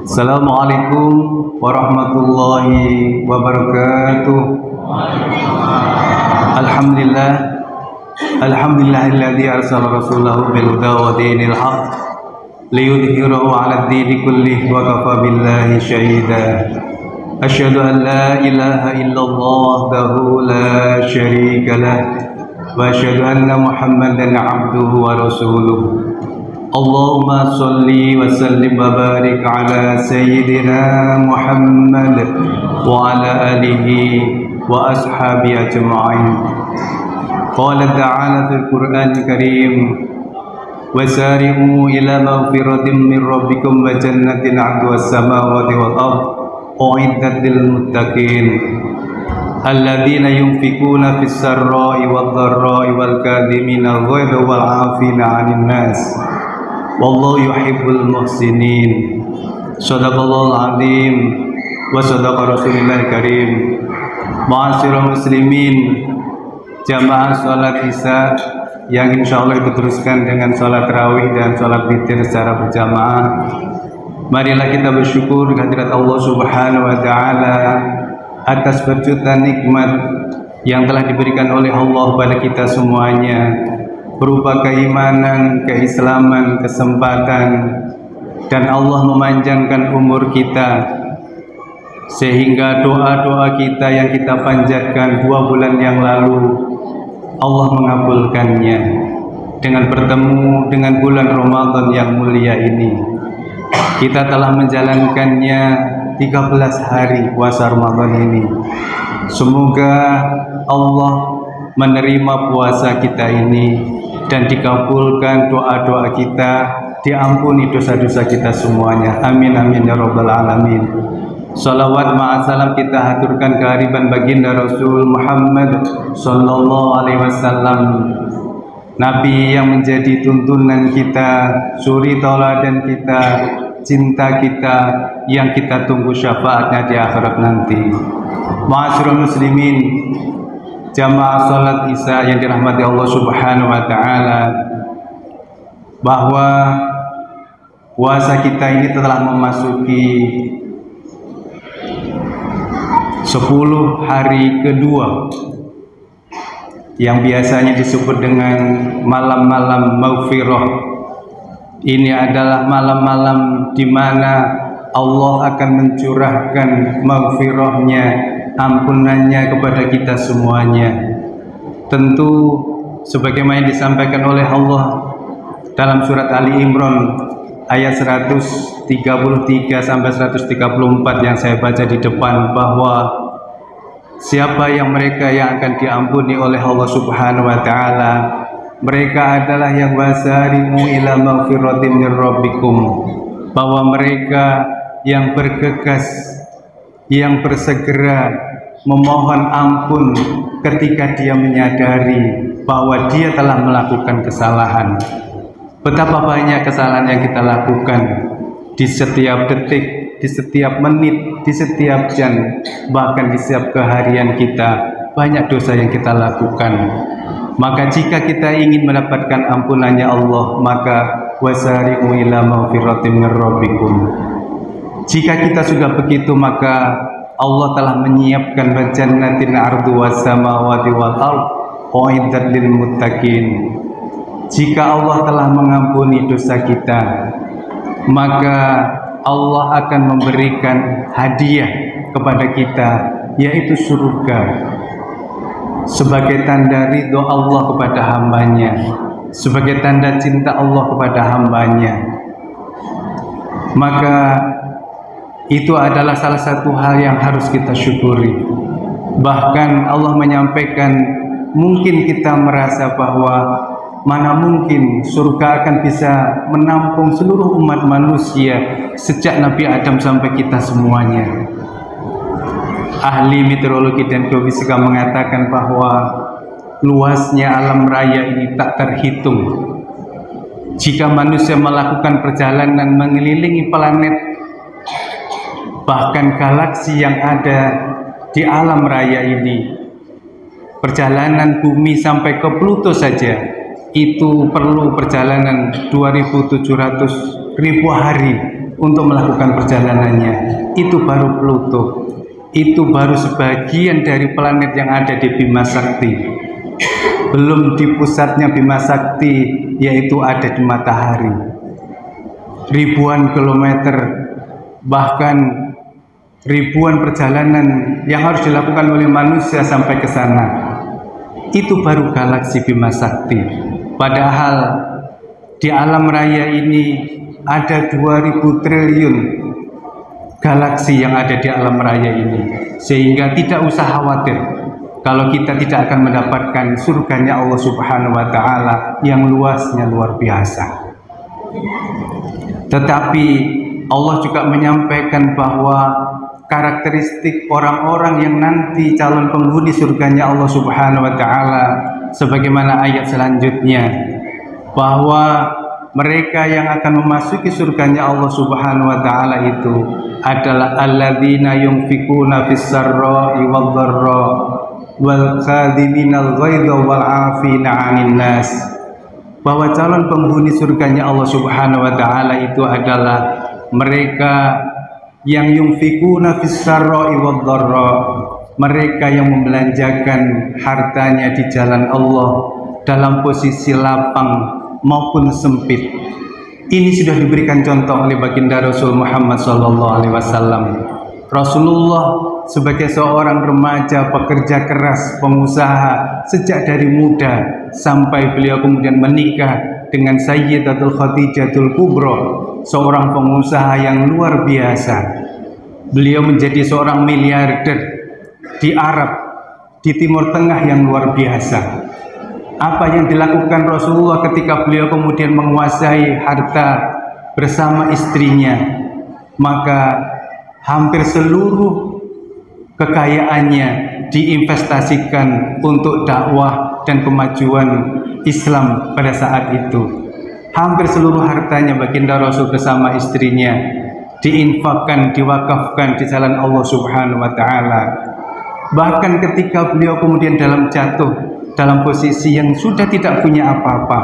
Assalamualaikum warahmatullahi wabarakatuh. Alhamdulillah, alhamdulillahilladzi arsala rasulahu bil huda wa dinil haqq liyudhhirahu 'ala ad-dini kullih wa kafa billahi shahida. Asyhadu an la ilaha illallah wahdahu la syarika lah wa asyhadu anna Muhammadan 'abduhu wa rasuluh. Allahumma salli wa sallim wa barik ala sayyidina Muhammad wa ala alihi wa ashabi ajma'in. Qala ta'ala fil Qur'anil Karim, wasari'u ila maghfiratin min rabbikum wa jannatin 'arduha as-samawati wal ardh u'iddat lil muttaqin alladzina yunfikuna fis sarra'i wad dharra'i wal kadhimina al-ghaidha wal 'afina 'anil nas wallahu yuhibbul muhsinin. Shadaqallahul azim wa sadaqa rasulillahil karim. Ma'asyiral muslimin, jamaah salat Isya yang insyaallah diteruskan dengan salat tarawih dan salat witir secara berjamaah. Marilah kita bersyukur kehadirat Allah Subhanahu wa taala atas berjuta nikmat yang telah diberikan oleh Allah pada kita semuanya, berupa keimanan, keislaman, kesempatan, dan Allah memanjangkan umur kita sehingga doa-doa kita yang kita panjatkan 2 bulan yang lalu Allah mengabulkannya dengan bertemu dengan bulan Ramadan yang mulia ini. Kita telah menjalankannya 13 hari puasa Ramadan ini. Semoga Allah menerima puasa kita ini dan dikabulkan doa-doa kita, diampuni dosa-dosa kita semuanya. Amin amin ya rabbal alamin. Salawat ma'asalam kita haturkan kehadiran baginda Rasul Muhammad sallallahu alaihi wasallam, Nabi yang menjadi tuntunan kita, suri tauladan kita, cinta kita, yang kita tunggu syafaatnya di akhirat nanti. Ma'asyiral muslimin, jamaah salat Isya yang dirahmati Allah Subhanahu wa taala, bahwa puasa kita ini telah memasuki 10 hari kedua yang biasanya disebut dengan malam-malam maghfirah. Ini adalah malam-malam di mana Allah akan mencurahkan maghfirahnya, ampunannya kepada kita semuanya. Tentu sebagaimana disampaikan oleh Allah dalam surat Ali Imran ayat 133 sampai 134 yang saya baca di depan, bahwa siapa yang mereka yang akan diampuni oleh Allah Subhanahu wa taala, mereka adalah yang wasari'u ila maghfiratin min rabbikum, bahwa mereka yang bergegas, yang bersegera memohon ampun ketika dia menyadari bahwa dia telah melakukan kesalahan. Betapa banyak kesalahan yang kita lakukan di setiap detik, di setiap menit, di setiap jam, bahkan di setiap keharian kita. Banyak dosa yang kita lakukan. Maka jika kita ingin mendapatkan ampunannya Allah, maka wasari'u ila maghfiratin min rabbikum. Jika kita sudah begitu, maka Allah telah menyiapkan jannatin 'arduha as-samawati wal ardh u'iddat lil muttaqin. Jika Allah telah mengampuni dosa kita, maka Allah akan memberikan hadiah kepada kita, yaitu surga, sebagai tanda ridho Allah kepada hambanya, sebagai tanda cinta Allah kepada hambanya. Maka itu adalah salah satu hal yang harus kita syukuri. Bahkan Allah menyampaikan, mungkin kita merasa bahwa mana mungkin surga akan bisa menampung seluruh umat manusia sejak Nabi Adam sampai kita semuanya. Ahli meteorologi dan geofisika mengatakan bahwa luasnya alam raya ini tak terhitung. Jika manusia melakukan perjalanan mengelilingi planet, bahkan galaksi yang ada di alam raya ini, perjalanan bumi sampai ke Pluto saja itu perlu perjalanan 2.700.000 hari untuk melakukan perjalanannya. Itu baru Pluto. Itu baru sebagian dari planet yang ada di Bima Sakti. Belum di pusatnya Bima Sakti, yaitu ada di matahari. Ribuan kilometer, bahkan ribuan perjalanan yang harus dilakukan oleh manusia sampai ke sana. Itu baru galaksi Bima Sakti. Padahal di alam raya ini ada 2000 triliun galaksi yang ada di alam raya ini. Sehingga tidak usah khawatir kalau kita tidak akan mendapatkan surganya Allah Subhanahu wa Ta'ala yang luasnya luar biasa. Tetapi Allah juga menyampaikan bahwa karakteristik orang-orang yang nanti calon penghuni surganya Allah Subhanahu wa Ta'ala, sebagaimana ayat selanjutnya, bahwa mereka yang akan memasuki surganya Allah Subhanahu wa Ta'ala itu adalah alladzina yunfikuna fis sarra'i wad dharra wal kadhiminal ghaidha wal 'afina 'anil nas. Bahwa calon penghuni surganya Allah Subhanahu wa Ta'ala itu adalah mereka yang yunfikuna fis sarra'i wad dharra, mereka yang membelanjakan hartanya di jalan Allah dalam posisi lapang maupun sempit. Ini sudah diberikan contoh oleh baginda Rasul Muhammad SAW. Rasulullah sebagai seorang remaja, pekerja keras, pengusaha sejak dari muda sampai beliau kemudian menikah dengan Sayyidatul Khadijatul Kubra, seorang pengusaha yang luar biasa. Beliau menjadi seorang miliarder di Arab, di Timur Tengah yang luar biasa. Apa yang dilakukan Rasulullah ketika beliau kemudian menguasai harta bersama istrinya? Maka hampir seluruh kekayaannya diinvestasikan untuk dakwah dan kemajuan Islam pada saat itu. Hampir seluruh hartanya baginda Rasul bersama istrinya diinfakkan, diwakafkan di jalan Allah Subhanahu wa Ta'ala. Bahkan ketika beliau kemudian dalam posisi yang sudah tidak punya apa-apa,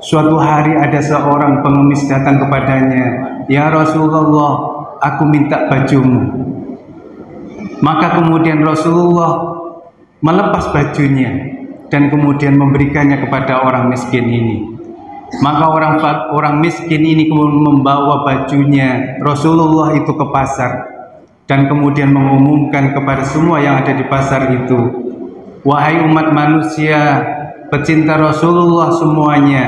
suatu hari ada seorang pengemis datang kepadanya, "Ya Rasulullah, aku minta bajumu." Maka kemudian Rasulullah melepas bajunya dan kemudian memberikannya kepada orang miskin ini. Maka orang miskin ini kemudian membawa bajunya Rasulullah itu ke pasar dan kemudian mengumumkan kepada semua yang ada di pasar itu, "Wahai umat manusia, pecinta Rasulullah semuanya,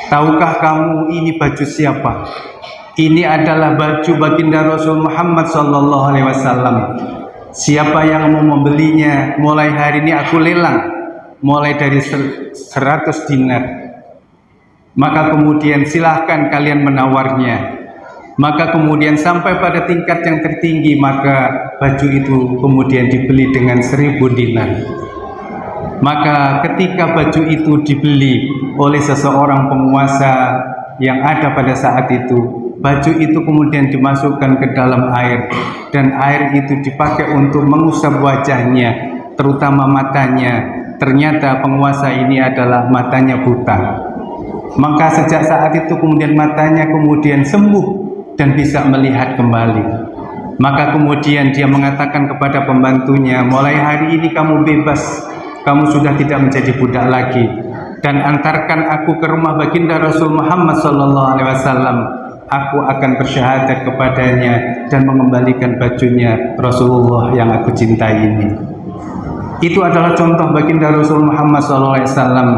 tahukah kamu ini baju siapa? Ini adalah baju baginda Rasul Muhammad SAW. Siapa yang mau membelinya, mulai hari ini aku lelang, mulai dari 100 dinar. Maka kemudian silahkan kalian menawarnya." Maka kemudian sampai pada tingkat yang tertinggi, maka baju itu kemudian dibeli dengan 1000 dinar. Maka ketika baju itu dibeli oleh seseorang penguasa yang ada pada saat itu, baju itu kemudian dimasukkan ke dalam air, dan air itu dipakai untuk mengusap wajahnya, terutama matanya. Ternyata penguasa ini adalah matanya buta. Maka sejak saat itu kemudian matanya kemudian sembuh dan bisa melihat kembali. Maka kemudian dia mengatakan kepada pembantunya, "Mulai hari ini kamu bebas, kamu sudah tidak menjadi budak lagi, dan antarkan aku ke rumah baginda Rasul Muhammad SAW. Aku akan bersyahadat kepadanya dan mengembalikan bajunya Rasulullah yang aku cintai ini." Itu adalah contoh baginda Rasul Muhammad SAW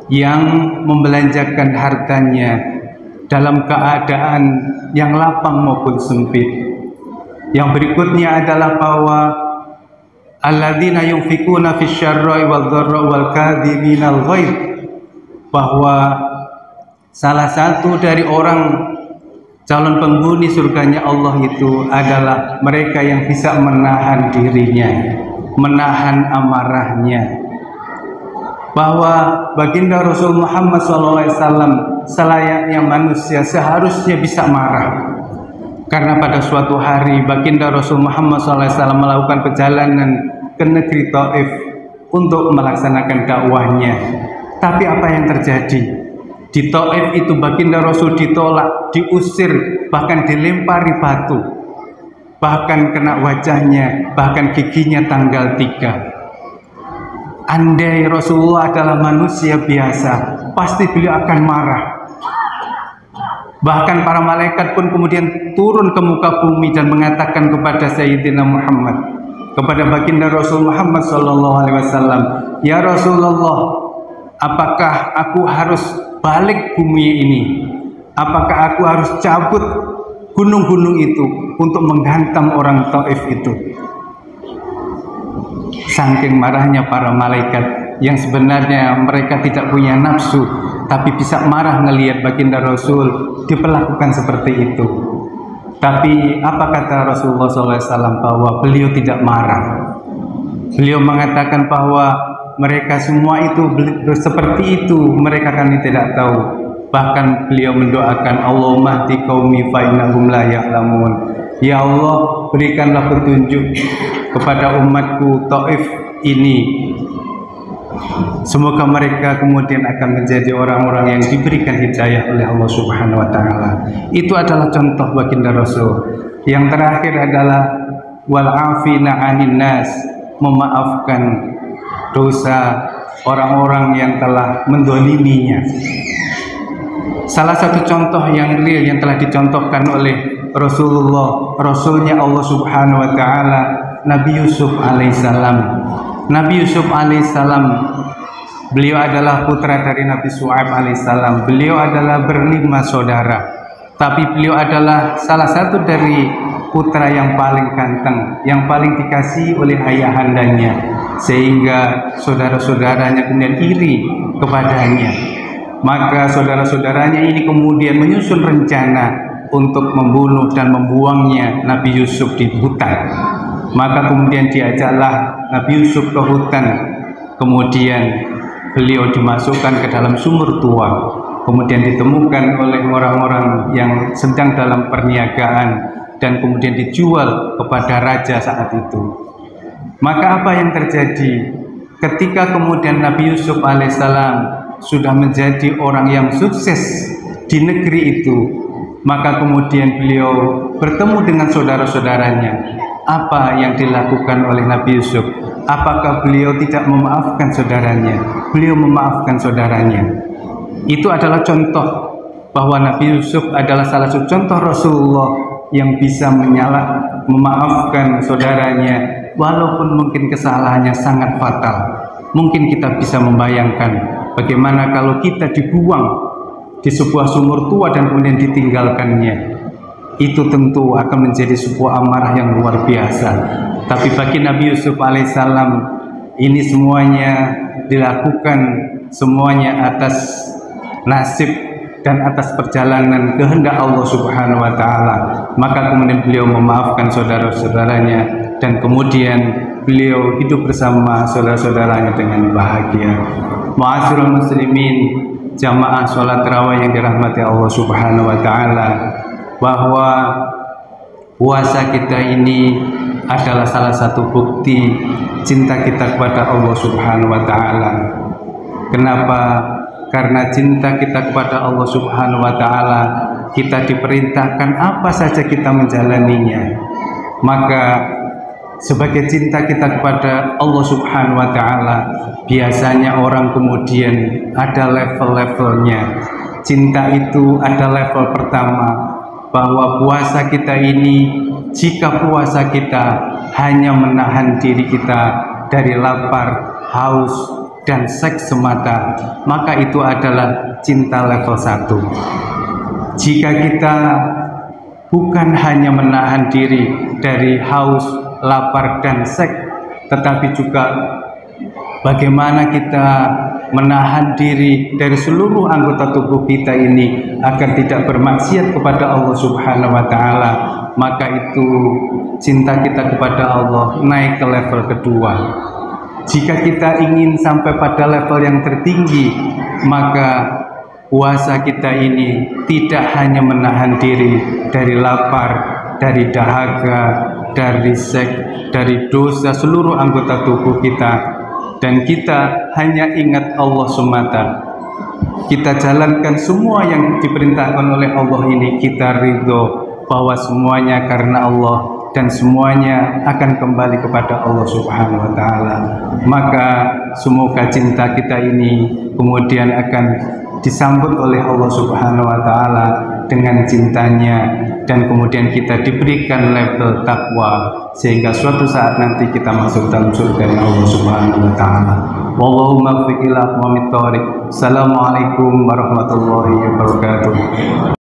yang membelanjakan hartanya dalam keadaan yang lapang maupun sempit. Yang berikutnya adalah bahwa alladzina yunfikuna fis syarra'i wal dharra wal kadhiminal ghaidh, bahwa salah satu dari orang calon penghuni surganya Allah itu adalah mereka yang bisa menahan dirinya, menahan amarahnya. Bahwa baginda Rasul Muhammad SAW selayaknya manusia seharusnya bisa marah, karena pada suatu hari baginda Rasul Muhammad SAW melakukan perjalanan ke negeri Taif untuk melaksanakan dakwahnya. Tapi apa yang terjadi? Di Taif itu baginda Rasul ditolak, diusir, bahkan dilempari batu, bahkan kena wajahnya, bahkan giginya tanggal 3. Andai Rasulullah adalah manusia biasa, pasti beliau akan marah. Bahkan para malaikat pun kemudian turun ke muka bumi dan mengatakan kepada Sayyidina Muhammad, kepada baginda Rasul Muhammad SAW, "Ya Rasulullah, apakah aku harus balik bumi ini? Apakah aku harus cabut gunung-gunung itu untuk menghantam orang Taif itu?" Saking marahnya para malaikat yang sebenarnya mereka tidak punya nafsu, tapi bisa marah ngelihat baginda Rasul diperlakukan seperti itu. Tapi apa kata Rasulullah SAW? Bahwa beliau tidak marah. Beliau mengatakan bahwa mereka semua itu seperti itu, mereka kami tidak tahu. Bahkan beliau mendoakan, Allahumma hdi qaumi fa innahum la ya'lamun. Ya Allah, berikanlah petunjuk kepada umatku Taif ini. Semoga mereka kemudian akan menjadi orang-orang yang diberikan hidayah oleh Allah Subhanahu wa Ta'ala. Itu adalah contoh baginda Rasul. Yang terakhir adalah wal afina 'anin nas, memaafkan dosa orang-orang yang telah mendoliminya. Salah satu contoh yang real yang telah dicontohkan oleh Rasulullah, Rasulnya Allah Subhanahu wa Ta'ala, Nabi Yusuf alaihissalam. Nabi Yusuf alaihissalam, beliau adalah putra dari Nabi Shu'aib alaihissalam. Beliau adalah berlima saudara, tapi beliau adalah salah satu dari putra yang paling ganteng, yang paling dikasihi oleh ayahandanya, sehingga saudara-saudaranya kemudian iri kepadanya. Maka saudara-saudaranya ini kemudian menyusun rencana untuk membunuh dan membuangnya Nabi Yusuf di hutan. Maka kemudian diajaklah Nabi Yusuf ke hutan. Kemudian beliau dimasukkan ke dalam sumur tua. Kemudian ditemukan oleh orang-orang yang sedang dalam perniagaan dan kemudian dijual kepada raja saat itu. Maka apa yang terjadi ketika kemudian Nabi Yusuf alaihissalam sudah menjadi orang yang sukses di negeri itu, maka kemudian beliau bertemu dengan saudara-saudaranya. Apa yang dilakukan oleh Nabi Yusuf? Apakah beliau tidak memaafkan saudaranya? Beliau memaafkan saudaranya. Itu adalah contoh bahwa Nabi Yusuf adalah salah satu contoh Rasulullah yang bisa memaafkan saudaranya, walaupun mungkin kesalahannya sangat fatal. Mungkin kita bisa membayangkan bagaimana kalau kita dibuang di sebuah sumur tua dan kemudian ditinggalkannya. Itu tentu akan menjadi sebuah amarah yang luar biasa. Tapi bagi Nabi Yusuf alaihissalam, ini semuanya dilakukan semuanya atas nasib dan atas perjalanan kehendak Allah Subhanahu wa Ta'ala. Maka kemudian beliau memaafkan saudara-saudaranya dan kemudian beliau hidup bersama saudara-saudaranya dengan bahagia. Ma'asyiral muslimin, jamaah sholat tarawih yang dirahmati Allah Subhanahu wa Ta'ala, bahwa puasa kita ini adalah salah satu bukti cinta kita kepada Allah Subhanahu wa Ta'ala. Kenapa? Karena cinta kita kepada Allah Subhanahu wa Ta'ala, kita diperintahkan apa saja kita menjalaninya. Maka sebagai cinta kita kepada Allah Subhanahu wa Ta'ala, biasanya orang kemudian ada level-levelnya. Cinta itu ada level pertama, bahwa puasa kita ini, jika puasa kita hanya menahan diri kita dari lapar, haus, dan seks semata, maka itu adalah cinta level 1. Jika kita bukan hanya menahan diri dari haus, lapar, dan seks, tetapi juga bagaimana kita menahan diri dari seluruh anggota tubuh kita ini agar tidak bermaksiat kepada Allah Subhanahu wa Ta'ala, maka itu cinta kita kepada Allah naik ke level kedua. Jika kita ingin sampai pada level yang tertinggi, maka puasa kita ini tidak hanya menahan diri dari lapar, dari dahaga, dari seks, dari dosa seluruh anggota tubuh kita, dan kita hanya ingat Allah semata. kita jalankan semua yang diperintahkan oleh Allah ini, kita ridho bahwa semuanya karena Allah dan semuanya akan kembali kepada Allah Subhanahu wa Ta'ala. Maka semoga cinta kita ini kemudian akan disambut oleh Allah Subhanahu wa Ta'ala dengan cintanya, dan kemudian kita diberikan level takwa sehingga suatu saat nanti kita masuk dalam surga Allah Subhanahu wa Ta'ala. Wallahu muwaffiq ila aqwamit thoriq. Assalamualaikum warahmatullahi wabarakatuh.